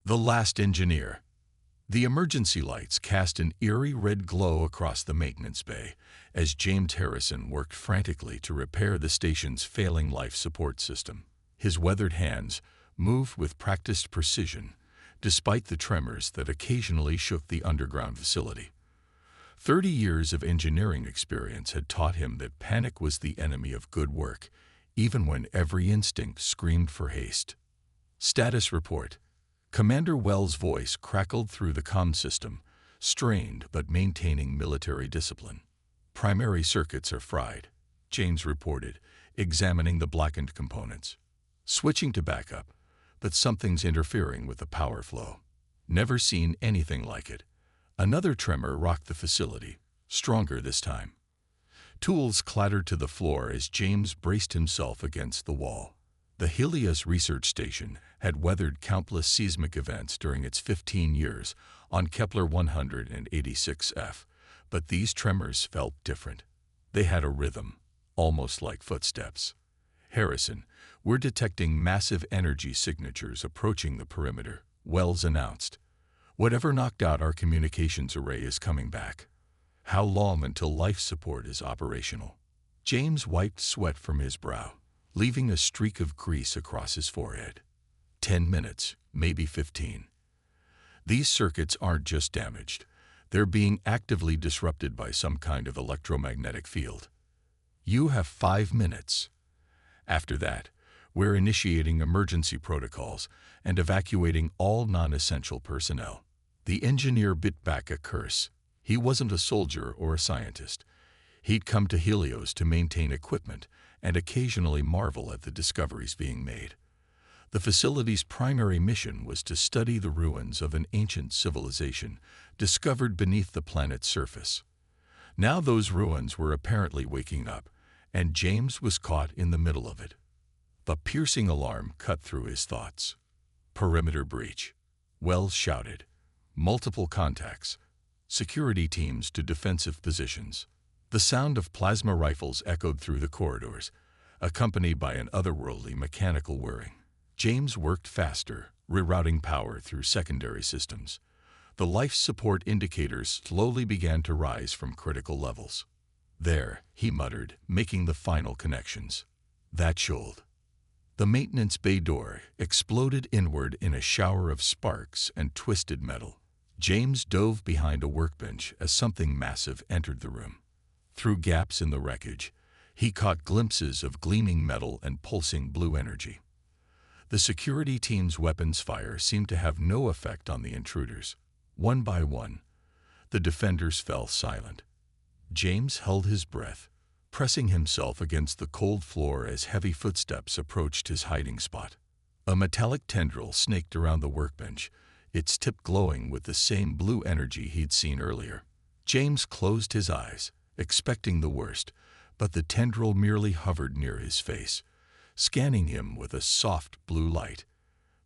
The last engineer. The emergency lights cast an eerie red glow across the maintenance bay as James Harrison worked frantically to repair the station's failing life support system. His weathered hands moved with practiced precision, despite the tremors that occasionally shook the underground facility. 30 years of engineering experience had taught him that panic was the enemy of good work, even when every instinct screamed for haste. Status report. Commander Wells' voice crackled through the comm system, strained but maintaining military discipline. Primary circuits are fried, James reported, examining the blackened components. Switching to backup, but something's interfering with the power flow. Never seen anything like it. Another tremor rocked the facility, stronger this time. Tools clattered to the floor as James braced himself against the wall. The Helios research station had weathered countless seismic events during its 15 years on Kepler 186f, but these tremors felt different. They had a rhythm, almost like footsteps. Harrison, we're detecting massive energy signatures approaching the perimeter, Wells announced. Whatever knocked out our communications array is coming back. How long until life support is operational? James wiped sweat from his brow, leaving a streak of grease across his forehead. 10 minutes, maybe 15. These circuits aren't just damaged. They're being actively disrupted by some kind of electromagnetic field. You have 5 minutes. After that, we're initiating emergency protocols and evacuating all non-essential personnel. The engineer bit back a curse. He wasn't a soldier or a scientist. He'd come to Helios to maintain equipment and occasionally marvel at the discoveries being made. The facility's primary mission was to study the ruins of an ancient civilization discovered beneath the planet's surface. Now those ruins were apparently waking up, and James was caught in the middle of it. The piercing alarm cut through his thoughts. Perimeter breach. Wells shouted. Multiple contacts. Security teams to defensive positions. The sound of plasma rifles echoed through the corridors, accompanied by an otherworldly mechanical whirring. James worked faster, rerouting power through secondary systems. The life support indicators slowly began to rise from critical levels. There, he muttered, making the final connections. That shoulder. The maintenance bay door exploded inward in a shower of sparks and twisted metal. James dove behind a workbench as something massive entered the room. Through gaps in the wreckage, he caught glimpses of gleaming metal and pulsing blue energy. The security team's weapons fire seemed to have no effect on the intruders. One by one, the defenders fell silent. James held his breath, pressing himself against the cold floor as heavy footsteps approached his hiding spot. A metallic tendril snaked around the workbench, its tip glowing with the same blue energy he'd seen earlier. James closed his eyes, expecting the worst, but the tendril merely hovered near his face, scanning him with a soft blue light.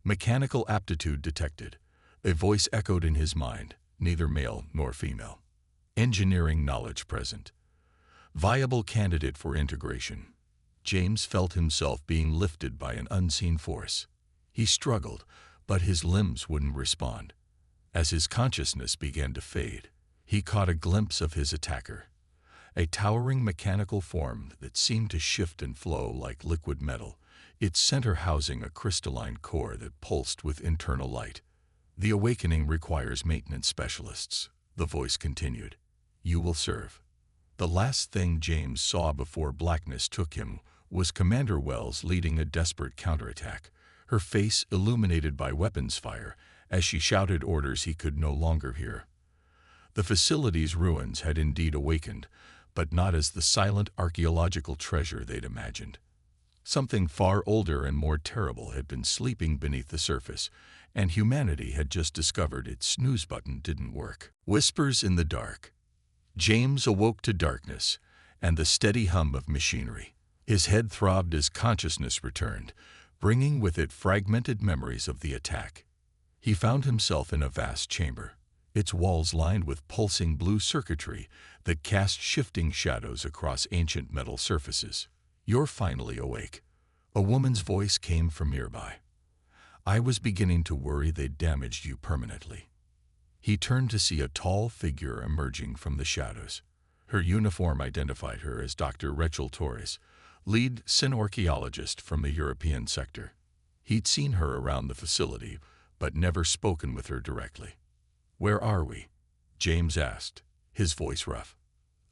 Mechanical aptitude detected. A voice echoed in his mind, neither male nor female. Engineering knowledge present. Viable candidate for integration. James felt himself being lifted by an unseen force. He struggled, but his limbs wouldn't respond. As his consciousness began to fade, he caught a glimpse of his attacker. A towering mechanical form that seemed to shift and flow like liquid metal, its center housing a crystalline core that pulsed with internal light. The awakening requires maintenance specialists, the voice continued. You will serve. The last thing James saw before blackness took him was Commander Wells leading a desperate counterattack, her face illuminated by weapons fire as she shouted orders he could no longer hear. The facility's ruins had indeed awakened, but not as the silent archaeological treasure they'd imagined. Something far older and more terrible had been sleeping beneath the surface, and humanity had just discovered its snooze button didn't work. Whispers in the dark. James awoke to darkness and the steady hum of machinery. His head throbbed as consciousness returned, bringing with it fragmented memories of the attack. He found himself in a vast chamber, its walls lined with pulsing blue circuitry that cast shifting shadows across ancient metal surfaces. You're finally awake. A woman's voice came from nearby. I was beginning to worry they'd damaged you permanently." He turned to see a tall figure emerging from the shadows. Her uniform identified her as Dr. Rachel Torres, lead synorchaeologist from the European sector. He'd seen her around the facility, but never spoken with her directly. "Where are we?" James asked, his voice rough.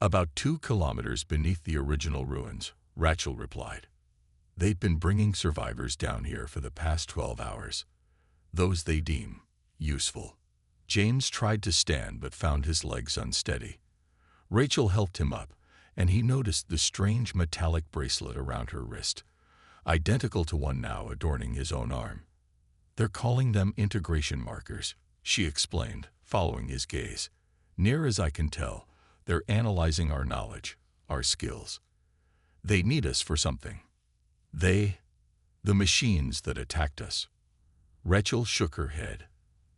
"About 2 kilometers beneath the original ruins," Rachel replied. "They'd been bringing survivors down here for the past 12 hours. Those they deem useful." James tried to stand but found his legs unsteady. Rachel helped him up, and he noticed the strange metallic bracelet around her wrist, identical to one now adorning his own arm. "They're calling them integration markers," she explained, following his gaze. "Near as I can tell, they're analyzing our knowledge, our skills. They need us for something." "The machines that attacked us." Rachel shook her head.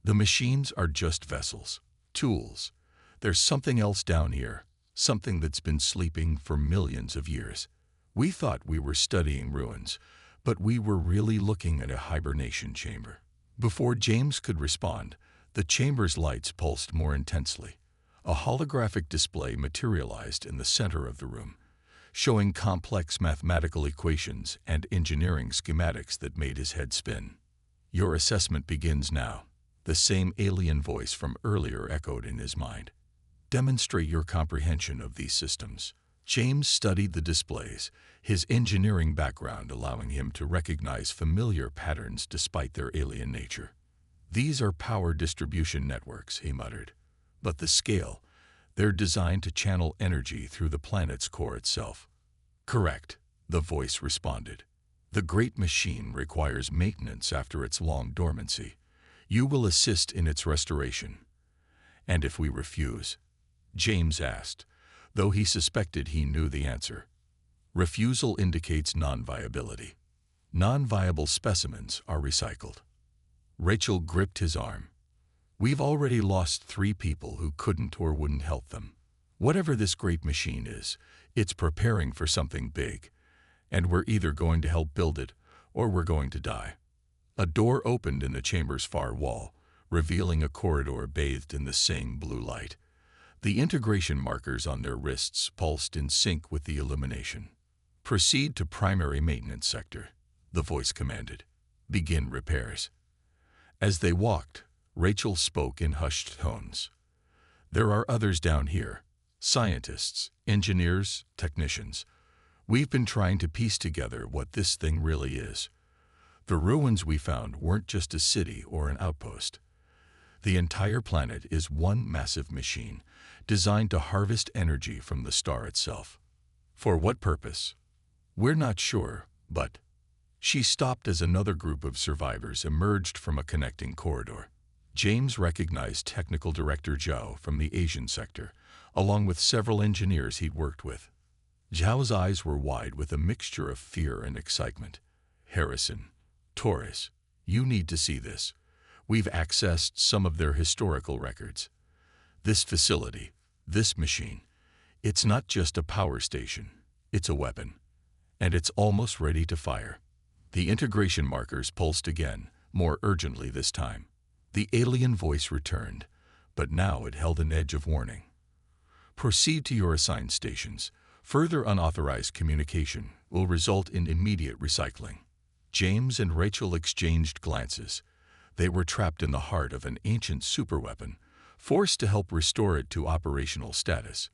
"The machines are just vessels, tools. There's something else down here, something that's been sleeping for millions of years. We thought we were studying ruins, but we were really looking at a hibernation chamber." Before James could respond, the chamber's lights pulsed more intensely. A holographic display materialized in the center of the room, showing complex mathematical equations and engineering schematics that made his head spin. "Your assessment begins now," the same alien voice from earlier echoed in his mind. "Demonstrate your comprehension of these systems." James studied the displays, his engineering background allowing him to recognize familiar patterns despite their alien nature. "These are power distribution networks," he muttered. "But the scale, they're designed to channel energy through the planet's core itself." "Correct," the voice responded. "The great machine requires maintenance after its long dormancy. You will assist in its restoration." "And if we refuse?" James asked, though he suspected he knew the answer. "Refusal indicates non-viability. Non-viable specimens are recycled." Rachel gripped his arm. "We've already lost 3 people who couldn't or wouldn't help them. Whatever this great machine is, it's preparing for something big, and we're either going to help build it or we're going to die." A door opened in the chamber's far wall, revealing a corridor bathed in the same blue light. The integration markers on their wrists pulsed in sync with the illumination. "Proceed to primary maintenance sector," the voice commanded. "Begin repairs." As they walked, Rachel spoke in hushed tones. "There are others down here, scientists, engineers, technicians. We've been trying to piece together what this thing really is. The ruins we found weren't just a city or an outpost. The entire planet is one massive machine, designed to harvest energy from the star itself. For what purpose? We're not sure, but—" She stopped as another group of survivors emerged from a connecting corridor. James recognized Technical Director Zhao from the Asian sector, along with several engineers he'd worked with. Zhao's eyes were wide with a mixture of fear and excitement. "Harrison, Torres, you need to see this. We've accessed some of their historical records. This facility, this machine, it's not just a power station, it's a weapon. And it's almost ready to fire." The integration markers pulsed again, more urgently this time. The alien voice returned, but now it held an edge of warning. "Proceed to your assigned stations. Further unauthorized communication will result in immediate recycling." James and Rachel exchanged glances. They were trapped in the heart of an ancient superweapon, forced to help restore it to operational status.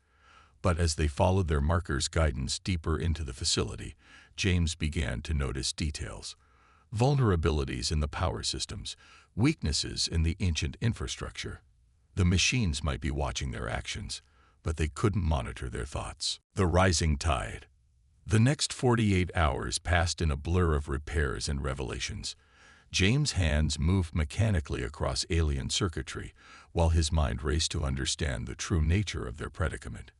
But as they followed their markers' guidance deeper into the facility, James began to notice details. Vulnerabilities in the power systems, weaknesses in the ancient infrastructure. The machines might be watching their actions, but they couldn't monitor their thoughts. The rising tide. The next 48 hours passed in a blur of repairs and revelations. James' hands moved mechanically across alien circuitry, while his mind raced to understand the true nature of their predicament.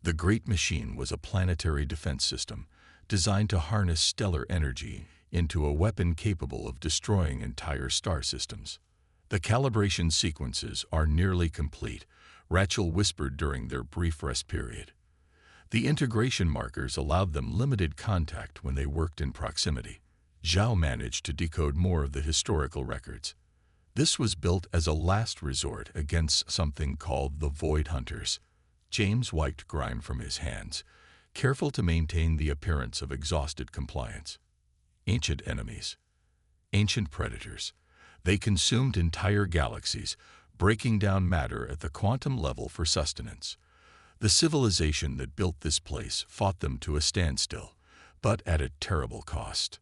The great machine was a planetary defense system, designed to harness stellar energy into a weapon capable of destroying entire star systems. "The calibration sequences are nearly complete," Rachel whispered during their brief rest period. "The integration markers allowed them limited contact when they worked in proximity. Zhao managed to decode more of the historical records. This was built as a last resort against something called the Void Hunters. James wiped grime from his hands, careful to maintain the appearance of exhausted compliance. Ancient enemies. Ancient predators. They consumed entire galaxies, breaking down matter at the quantum level for sustenance. The civilization that built this place fought them to a standstill, but at a terrible cost.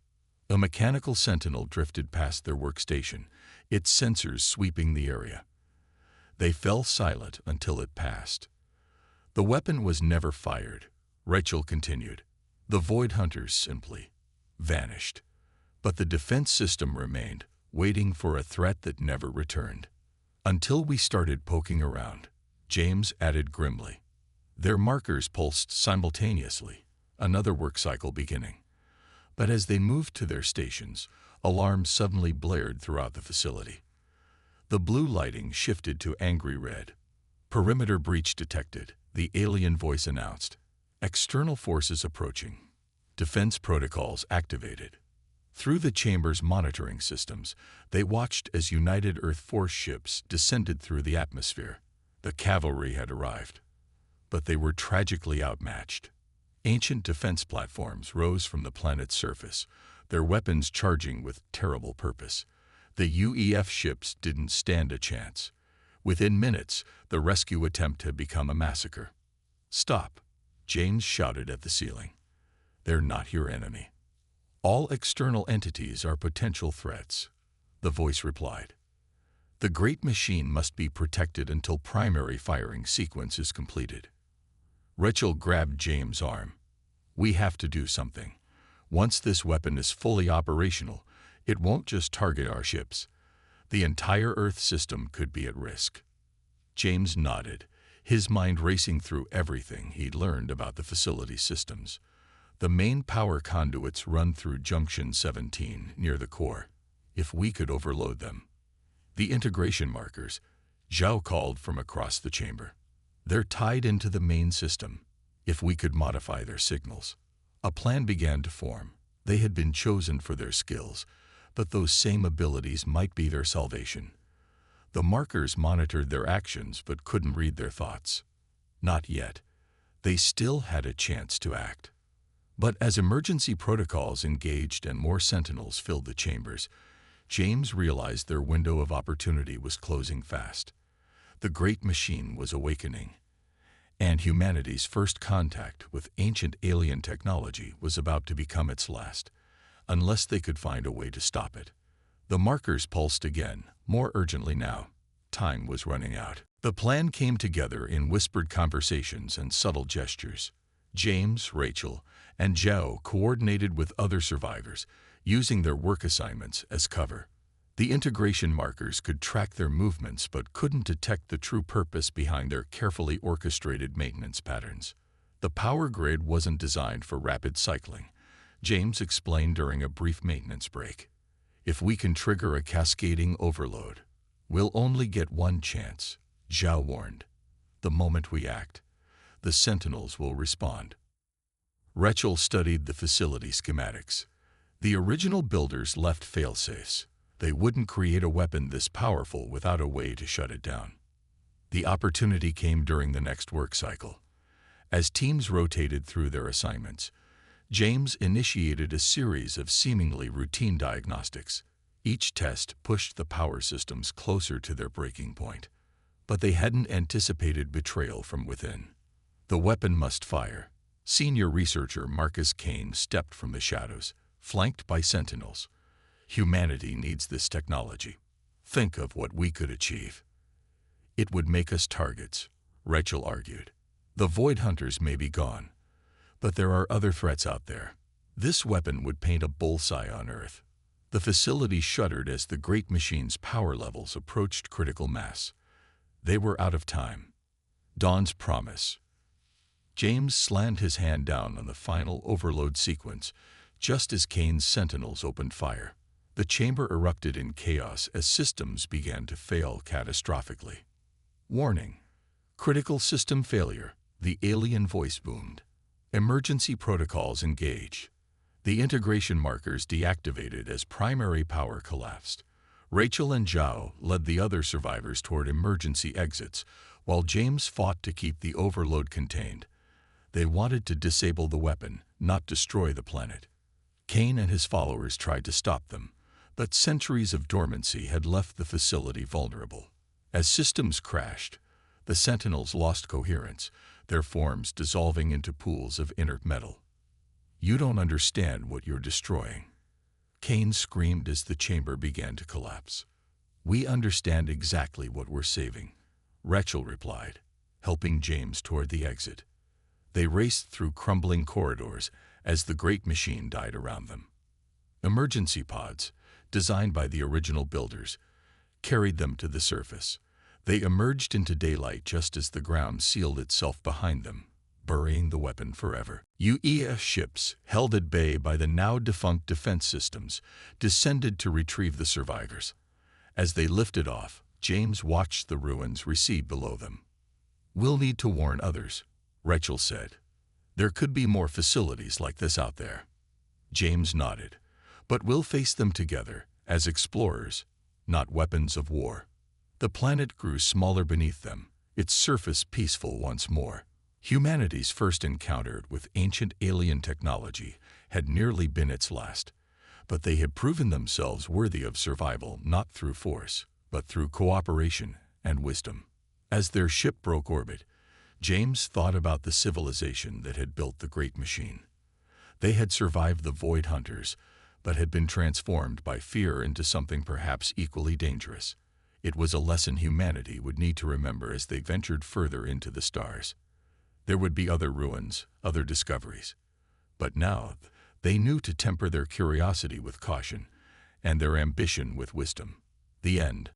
A mechanical sentinel drifted past their workstation, its sensors sweeping the area. They fell silent until it passed. The weapon was never fired, Rachel continued. The Void Hunters simply vanished. But the defense system remained, waiting for a threat that never returned. Until we started poking around, James added grimly. Their markers pulsed simultaneously, another work cycle beginning. But as they moved to their stations, alarms suddenly blared throughout the facility. The blue lighting shifted to angry red. Perimeter breach detected, the alien voice announced. External forces approaching. Defense protocols activated. Through the chamber's monitoring systems, they watched as United Earth Force ships descended through the atmosphere. The cavalry had arrived. But they were tragically outmatched. Ancient defense platforms rose from the planet's surface, their weapons charging with terrible purpose. The UEF ships didn't stand a chance. Within minutes, the rescue attempt had become a massacre. "Stop," James shouted at the ceiling. "They're not your enemy. All external entities are potential threats," the voice replied. "The great machine must be protected until primary firing sequence is completed." Rachel grabbed James' arm. "We have to do something. Once this weapon is fully operational, it won't just target our ships. The entire Earth system could be at risk." James nodded, his mind racing through everything he'd learned about the facility systems. The main power conduits run through Junction 17 near the core. If we could overload them. The integration markers, Zhao called from across the chamber. They're tied into the main system. If we could modify their signals. A plan began to form. They had been chosen for their skills, but those same abilities might be their salvation. The markers monitored their actions but couldn't read their thoughts. Not yet. They still had a chance to act. But as emergency protocols engaged and more sentinels filled the chambers, James realized their window of opportunity was closing fast. The great machine was awakening, and humanity's first contact with ancient alien technology was about to become its last, unless they could find a way to stop it. The markers pulsed again, more urgently now. Time was running out. The plan came together in whispered conversations and subtle gestures. James, Rachel, and Zhao coordinated with other survivors, using their work assignments as cover. The integration markers could track their movements but couldn't detect the true purpose behind their carefully orchestrated maintenance patterns. The power grid wasn't designed for rapid cycling, James explained during a brief maintenance break. If we can trigger a cascading overload, we'll only get one chance, Zhao warned. The moment we act, the sentinels will respond. Rachel studied the facility schematics. The original builders left failsafes. They wouldn't create a weapon this powerful without a way to shut it down. The opportunity came during the next work cycle. As teams rotated through their assignments, James initiated a series of seemingly routine diagnostics. Each test pushed the power systems closer to their breaking point. But they hadn't anticipated betrayal from within. The weapon must fire. Senior researcher Marcus Kane stepped from the shadows, flanked by sentinels. Humanity needs this technology. Think of what we could achieve. It would make us targets, Rachel argued. The Void Hunters may be gone, but there are other threats out there. This weapon would paint a bullseye on Earth. The facility shuddered as the great machine's power levels approached critical mass. They were out of time. Dawn's promise. James slammed his hand down on the final overload sequence, just as Kane's sentinels opened fire. The chamber erupted in chaos as systems began to fail catastrophically. Warning. Critical system failure, the alien voice boomed. Emergency protocols engage. The integration markers deactivated as primary power collapsed. Rachel and Zhao led the other survivors toward emergency exits, while James fought to keep the overload contained. They wanted to disable the weapon, not destroy the planet. Kane and his followers tried to stop them, but centuries of dormancy had left the facility vulnerable. As systems crashed, the Sentinels lost coherence, their forms dissolving into pools of inert metal. "You don't understand what you're destroying," Kane screamed as the chamber began to collapse. "We understand exactly what we're saving," Rachel replied, helping James toward the exit. They raced through crumbling corridors as the great machine died around them. Emergency pods, designed by the original builders, carried them to the surface. They emerged into daylight just as the ground sealed itself behind them, burying the weapon forever. UEF ships, held at bay by the now-defunct defense systems, descended to retrieve the survivors. As they lifted off, James watched the ruins recede below them. "We'll need to warn others," Rachel said. "There could be more facilities like this out there." James nodded. "But we'll face them together, as explorers, not weapons of war." The planet grew smaller beneath them, its surface peaceful once more. Humanity's first encounter with ancient alien technology had nearly been its last, but they had proven themselves worthy of survival not through force, but through cooperation and wisdom. As their ship broke orbit, James thought about the civilization that had built the great machine. They had survived the Void Hunters, but had been transformed by fear into something perhaps equally dangerous. It was a lesson humanity would need to remember as they ventured further into the stars. There would be other ruins, other discoveries. But now, they knew to temper their curiosity with caution and their ambition with wisdom. The end.